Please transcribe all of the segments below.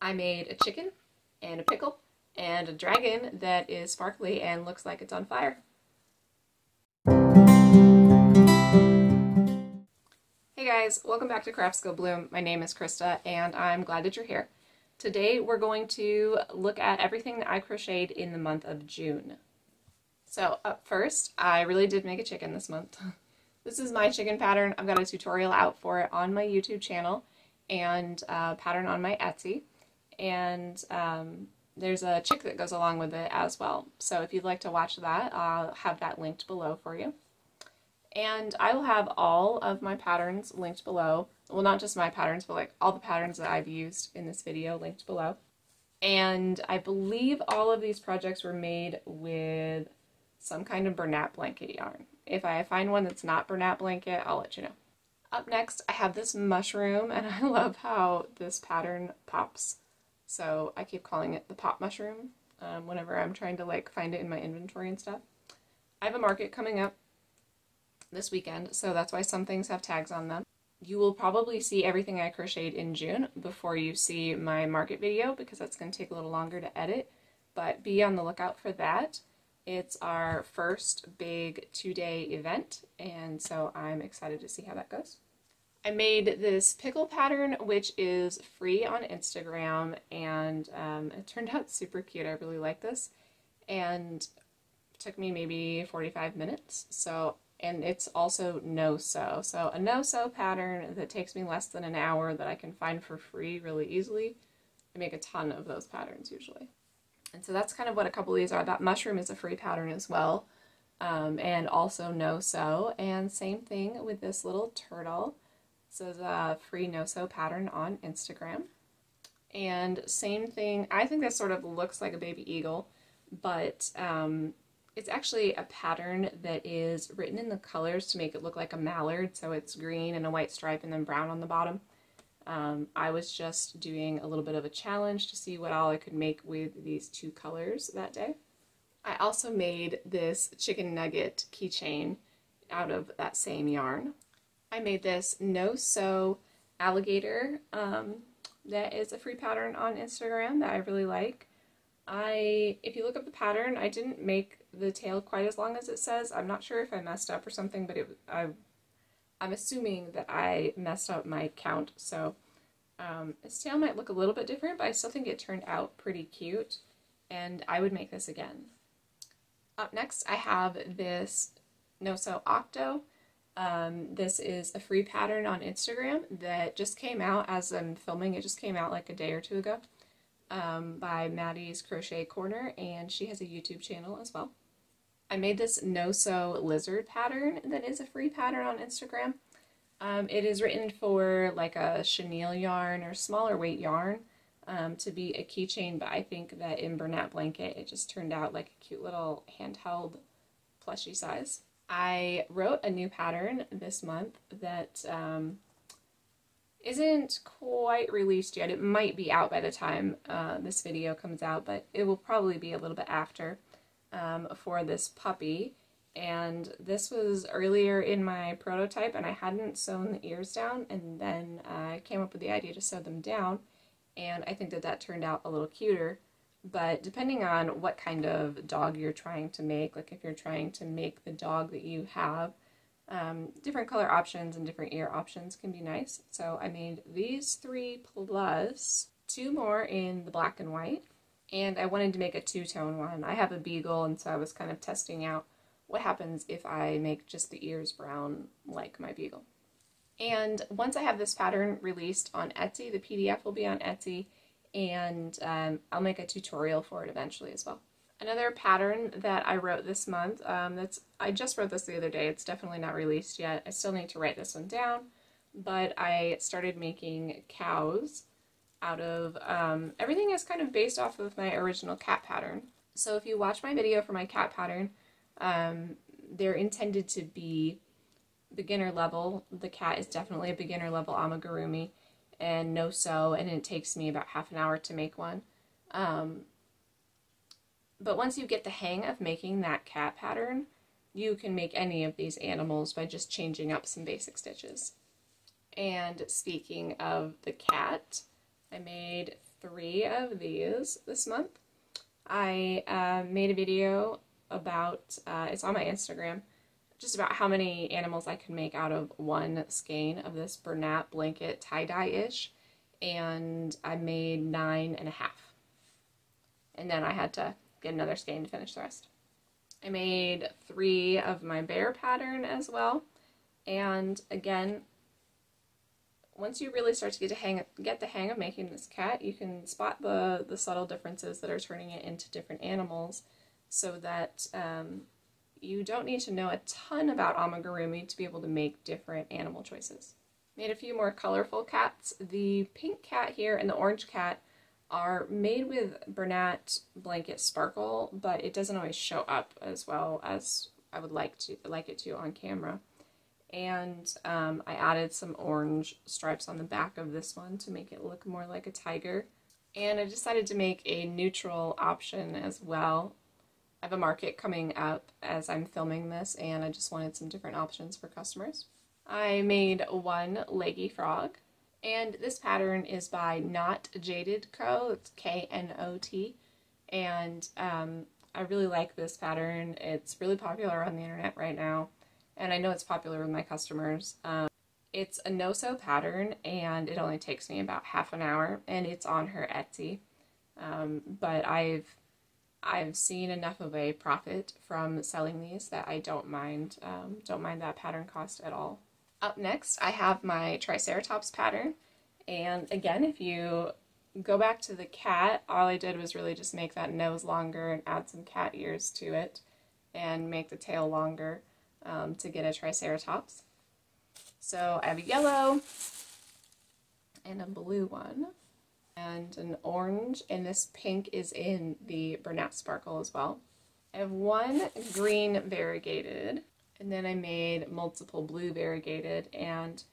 I made a chicken and a pickle and a dragon that is sparkly and looks like it's on fire. Hey guys, welcome back to Crafts Go Bloom. My name is Krysta and I'm glad that you're here. Today we're going to look at everything that I crocheted in the month of June. So up first, I really did make a chicken this month. This is my chicken pattern. I've got a tutorial out for it on my YouTube channel and a pattern on my Etsy. And there's a chick that goes along with it as well. So if you'd like to watch that, I'll have that linked below for you. And I will have all of my patterns linked below. Well, not just my patterns, but like all the patterns that I've used in this video linked below. And I believe all of these projects were made with some kind of Bernat blanket yarn. If I find one that's not Bernat blanket, I'll let you know. Up next, I have this mushroom, and I love how this pattern pops. So I keep calling it the pop mushroom whenever I'm trying to like find it in my inventory and stuff. I have a market coming up this weekend, so that's why some things have tags on them. You will probably see everything I crocheted in June before you see my market video, because that's going to take a little longer to edit, but be on the lookout for that. It's our first big 2-day event, and so I'm excited to see how that goes. I made this pickle pattern, which is free on Instagram, and it turned out super cute. I really like this, and it took me maybe 45 minutes. And it's also no-sew. So a no-sew pattern that takes me less than an hour that I can find for free really easily. I make a ton of those patterns usually. And so that's kind of what a couple of these are. That mushroom is a free pattern as well, and also no-sew. And same thing with this little turtle. This is a free no-sew pattern on Instagram. And same thing, I think this sort of looks like a baby eagle, but it's actually a pattern that is written in the colors to make it look like a mallard. So it's green and a white stripe and then brown on the bottom. I was just doing a little bit of a challenge to see what all I could make with these two colors that day. I also made this chicken nugget keychain out of that same yarn. I made this no-sew alligator that is a free pattern on Instagram that I really like. If you look up the pattern, I didn't make the tail quite as long as it says. I'm not sure if I messed up or something, but I'm assuming that I messed up my count, so its tail might look a little bit different, but I still think it turned out pretty cute, and I would make this again. Up next, I have this no-sew octo. This is a free pattern on Instagram that just came out as I'm filming. It just came out like a day or two ago by Maddie's Crochet Corner, and she has a YouTube channel as well. I made this no-sew lizard pattern that is a free pattern on Instagram. It is written for like a chenille yarn or smaller weight yarn to be a keychain, but I think that in Bernat blanket it just turned out like a cute little handheld plushy size. I wrote a new pattern this month that isn't quite released yet. It might be out by the time this video comes out, but it will probably be a little bit after for this puppy. And this was earlier in my prototype, and I hadn't sewn the ears down, and then I came up with the idea to sew them down, and I think that that turned out a little cuter. But depending on what kind of dog you're trying to make, like if you're trying to make the dog that you have, different color options and different ear options can be nice. So I made these 3 plus 2 more in the black and white, and I wanted to make a 2-tone one. I have a beagle, and so I was kind of testing out what happens if I make just the ears brown like my beagle. And once I have this pattern released on Etsy, the PDF will be on Etsy, and I'll make a tutorial for it eventually as well. Another pattern that I wrote this month, I just wrote this the other day, it's definitely not released yet. I still need to write this one down, but I started making cows out of, everything is kind of based off of my original cat pattern. So if you watch my video for my cat pattern, they're intended to be beginner level. The cat is definitely a beginner level amigurumi and no-sew, and it takes me about half an hour to make one. But once you get the hang of making that cat pattern, you can make any of these animals by just changing up some basic stitches. And speaking of the cat, I made 3 of these this month. I made a video about, it's on my Instagram, just about how many animals I can make out of one skein of this Bernat blanket tie-dye-ish, and I made 9.5. And then I had to get another skein to finish the rest. I made 3 of my bear pattern as well, and again, once you really start to get the hang of making this cat, you can spot the subtle differences that are turning it into different animals, so that you don't need to know a ton about amigurumi to be able to make different animal choices. Made a few more colorful cats. The pink cat here and the orange cat are made with Bernat blanket sparkle, but it doesn't always show up as well as I would like it to on camera. And I added some orange stripes on the back of this one to make it look more like a tiger. And I decided to make a neutral option as well. I have a market coming up as I'm filming this, and I just wanted some different options for customers. I made 1 leggy frog, and this pattern is by Not Jaded Co. It's K-N-O-T, and I really like this pattern. It's really popular on the internet right now, and I know it's popular with my customers. It's a no-sew pattern, and it only takes me about half an hour, and it's on her Etsy. But I've seen enough of a profit from selling these that I don't mind that pattern cost at all. Up next, I have my Triceratops pattern, and again, if you go back to the cat, all I did was really just make that nose longer and add some cat ears to it, and make the tail longer to get a Triceratops. So I have a yellow and a blue one, and an orange, and this pink is in the Bernat Sparkle as well. I have 1 green variegated, and then I made multiple blue variegated, and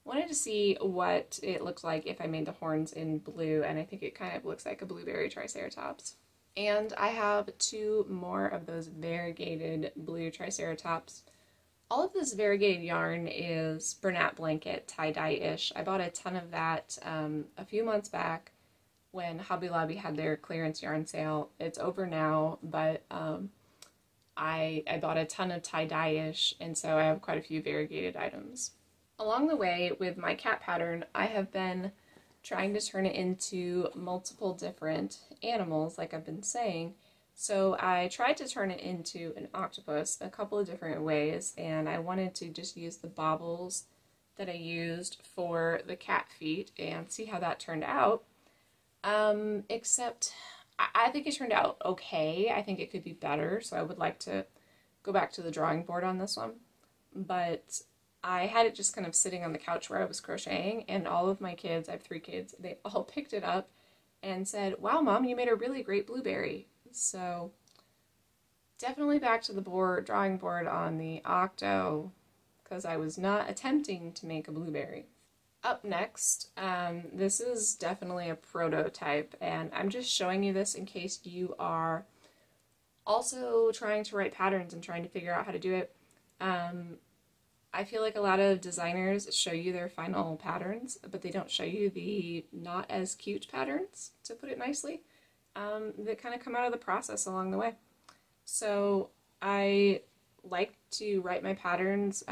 wanted to see what it looked like if I made the horns in blue, and I think it kind of looks like a blueberry Triceratops. And I have 2 more of those variegated blue Triceratops. All of this variegated yarn is Bernat blanket tie-dye-ish. I bought a ton of that a few months back when Hobby Lobby had their clearance yarn sale. It's over now, but I bought a ton of tie-dye-ish, and so I have quite a few variegated items. Along the way with my cat pattern, I have been trying to turn it into multiple different animals, like I've been saying. So I tried to turn it into an octopus a couple of different ways, and I wanted to just use the bobbles that I used for the cat feet and see how that turned out. Except I think it turned out okay. I think it could be better, so I would like to go back to the drawing board on this one. But I had it just kind of sitting on the couch where I was crocheting, and all of my kids, I have 3 kids, they all picked it up and said, "Wow, Mom, you made a really great blueberry." So definitely back to the drawing board on the octo, because I was not attempting to make a blueberry. Up next, this is definitely a prototype, and I'm just showing you this in case you are also trying to write patterns and trying to figure out how to do it. I feel like a lot of designers show you their final patterns, but they don't show you the not as cute patterns, to put it nicely, that kind of come out of the process along the way. So I like to write my patterns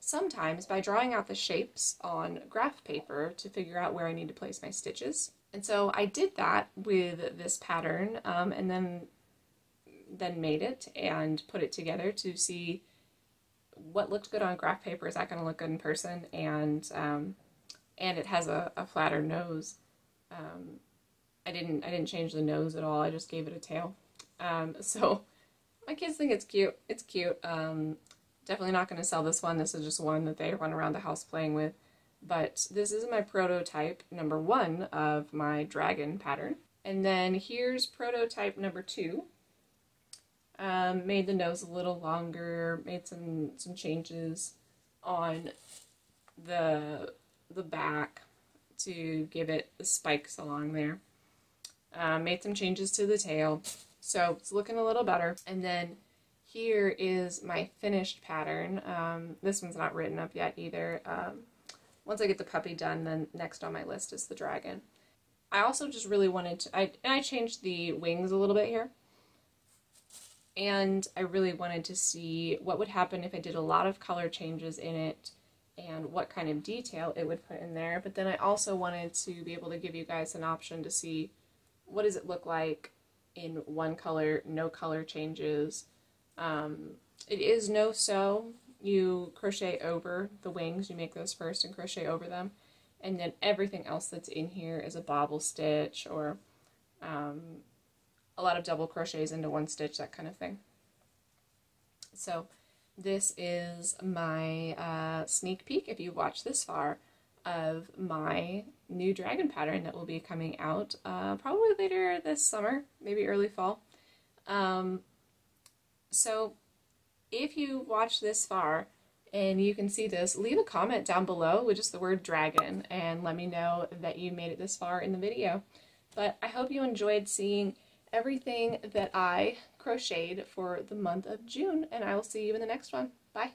sometimes by drawing out the shapes on graph paper to figure out where I need to place my stitches. And so I did that with this pattern, and then made it and put it together to see what looked good on graph paper. Is that going to look good in person? And it has a flatter nose. I didn't change the nose at all. I just gave it a tail. So my kids think it's cute. It's cute. Definitely not going to sell this one. This is just one that they run around the house playing with. But this is my prototype number 1 of my dragon pattern. And then here's prototype number 2. Made the nose a little longer, made some changes on the back to give it the spikes along there. Made some changes to the tail, so it's looking a little better. And then here is my finished pattern. This one's not written up yet either. Once I get the puppy done, then next on my list is the dragon. I also just really wanted to, I changed the wings a little bit here. And I really wanted to see what would happen if I did a lot of color changes in it and what kind of detail it would put in there. But then I also wanted to be able to give you guys an option to see what does it look like in one color, no color changes. It is no sew. You crochet over the wings, you make those first and crochet over them. And then everything else that's in here is a bobble stitch or a lot of double crochets into one stitch, that kind of thing. So this is my sneak peek, if you've watched this far, of my new dragon pattern that will be coming out probably later this summer, maybe early fall. So if you watch this far and you can see this, leave a comment down below with just the word dragon and let me know that you made it this far in the video. But I hope you enjoyed seeing everything that I crocheted for the month of June, and I will see you in the next one. Bye!